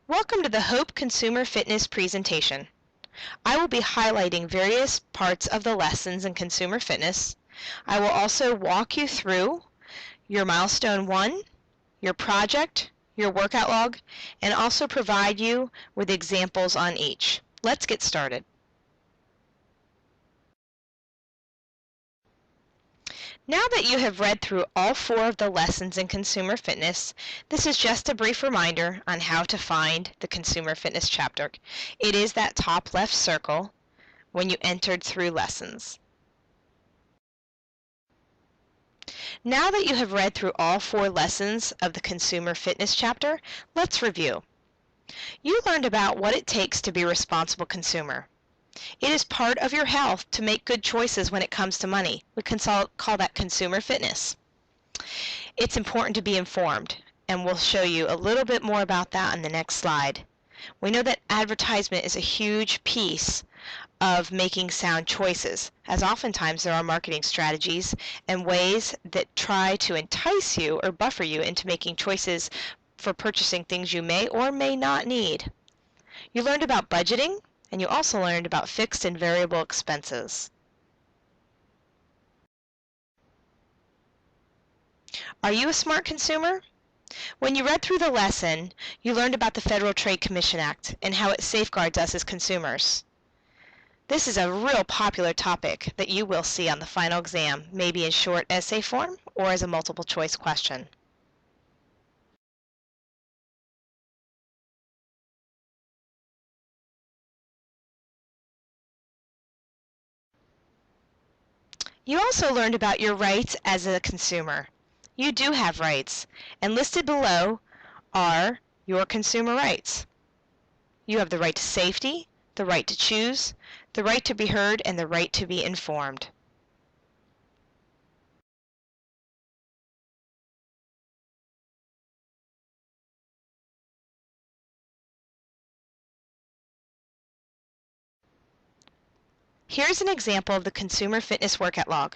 Welcome to the H.O.P.E Consumer Fitness presentation. I will be highlighting various parts of the lessons in consumer fitness. I will also walk you through your milestone 1, your project, your workout log, and also provide you with examples on each. Let's get started. Now that you have read through all 4 of the lessons in consumer fitness, this is just a brief reminder on how to find the consumer fitness chapter. It is that top left circle when you entered through lessons. Now that you have read through all 4 lessons of the consumer fitness chapter, let's review. You learned about what it takes to be a responsible consumer. It is part of your health to make good choices when it comes to money. We can call that consumer fitness. It's important to be informed, and we'll show you a little bit more about that on the next slide. We know that advertisement is a huge piece of making sound choices, as oftentimes there are marketing strategies and ways that try to entice you or buffer you into making choices for purchasing things you may or may not need. You learned about budgeting, and you also learned about fixed and variable expenses. Are you a smart consumer? When you read through the lesson, you learned about the Federal Trade Commission Act and how it safeguards us as consumers. This is a real popular topic that you will see on the final exam, maybe in short essay form or as a multiple choice question. You also learned about your rights as a consumer. You do have rights, and listed below are your consumer rights. You have the right to safety, the right to choose, the right to be heard, and the right to be informed. Here's an example of the consumer fitness workout log.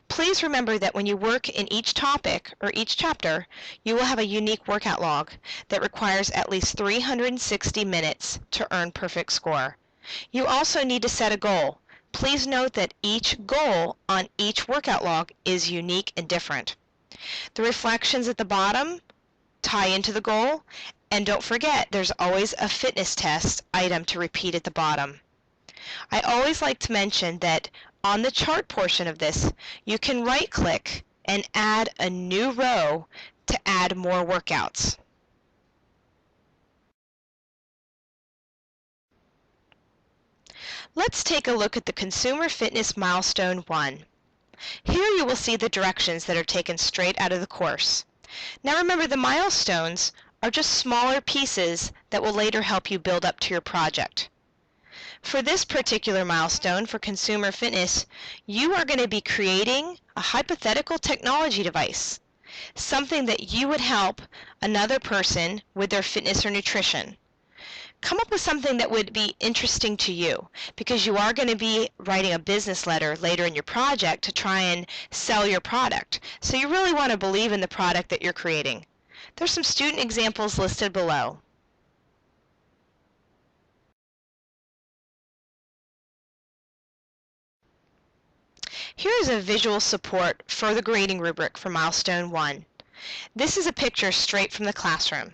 Please remember that when you work in each topic or each chapter, you will have a unique workout log that requires at least 360 minutes to earn perfect score. You also need to set a goal. Please note that each goal on each workout log is unique and different. The reflections at the bottom tie into the goal, and don't forget there's always a fitness test item to repeat at the bottom. I always like to mention that on the chart portion of this, you can right-click and add a new row to add more workouts. Let's take a look at the Consumer Fitness Milestone 1. Here you will see the directions that are taken straight out of the course. Now remember, the milestones are just smaller pieces that will later help you build up to your project. For this particular milestone for consumer fitness, you are going to be creating a hypothetical technology device, something that you would help another person with their fitness or nutrition. Come up with something that would be interesting to you, because you are going to be writing a business letter later in your project to try and sell your product. So you really want to believe in the product that you're creating. There's some student examples listed below. Here is a visual support for the grading rubric for Milestone 1. This is a picture straight from the classroom.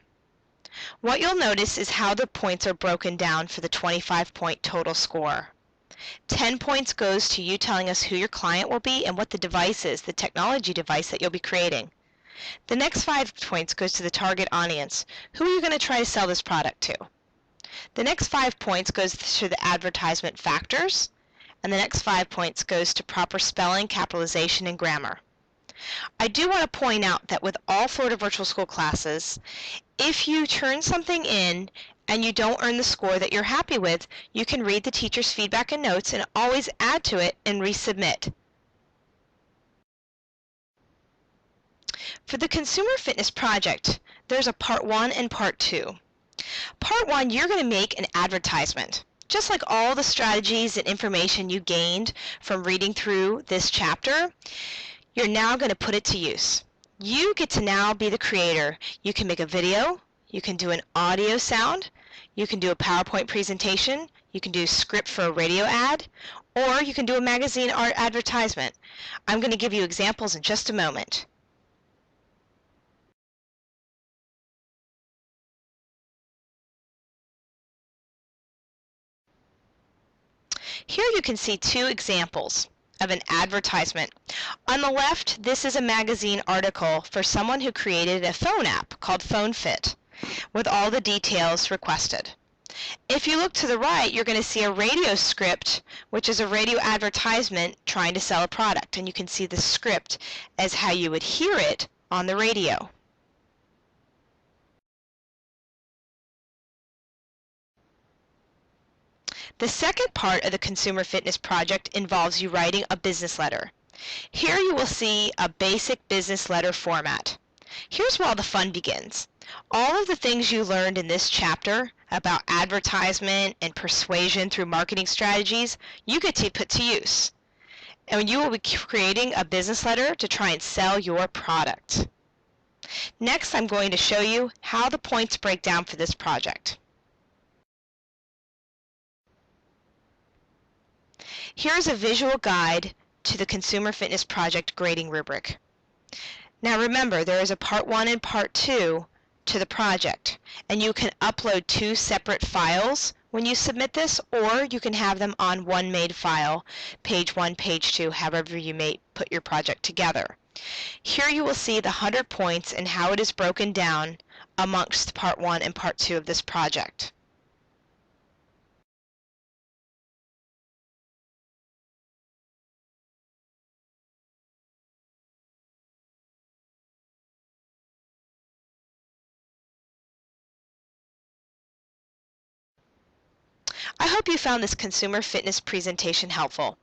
What you'll notice is how the points are broken down for the 25-point total score. 10 points goes to you telling us who your client will be and what the device is, the technology device that you'll be creating. The next 5 points goes to the target audience. Who are you going to try to sell this product to? The next 5 points goes to the advertisement factors, and the next 5 points goes to proper spelling, capitalization, and grammar. I do want to point out that with all Florida Virtual School classes, if you turn something in and you don't earn the score that you're happy with, you can read the teacher's feedback and notes and always add to it and resubmit. For the Consumer Fitness Project, there's a Part 1 and Part 2. Part 1, you're going to make an advertisement. Just like all the strategies and information you gained from reading through this chapter, you're now going to put it to use. You get to now be the creator. You can make a video, you can do an audio sound, you can do a PowerPoint presentation, you can do script for a radio ad, or you can do a magazine art advertisement. I'm going to give you examples in just a moment. Here you can see two examples of an advertisement. On the left, this is a magazine article for someone who created a phone app called PhoneFit with all the details requested. If you look to the right, you're going to see a radio script, which is a radio advertisement trying to sell a product, and you can see the script as how you would hear it on the radio. The second part of the Consumer Fitness Project involves you writing a business letter. Here you will see a basic business letter format. Here's where all the fun begins. All of the things you learned in this chapter about advertisement and persuasion through marketing strategies, you get to put to use. And you will be creating a business letter to try and sell your product. Next, I'm going to show you how the points break down for this project. Here's a visual guide to the Consumer Fitness Project grading rubric. Now remember, there is a Part 1 and Part 2 to the project, and you can upload two separate files when you submit this, or you can have them on one made file, page 1, page 2, however you may put your project together. Here you will see the 100 points and how it is broken down amongst Part 1 and Part 2 of this project. I hope you found this consumer fitness presentation helpful.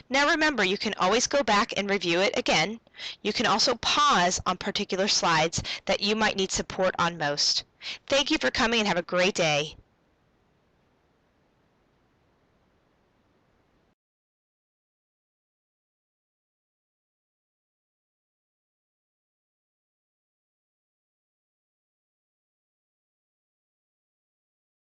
Now remember, you can always go back and review it again. You can also pause on particular slides that you might need support on most. Thank you for coming and have a great day.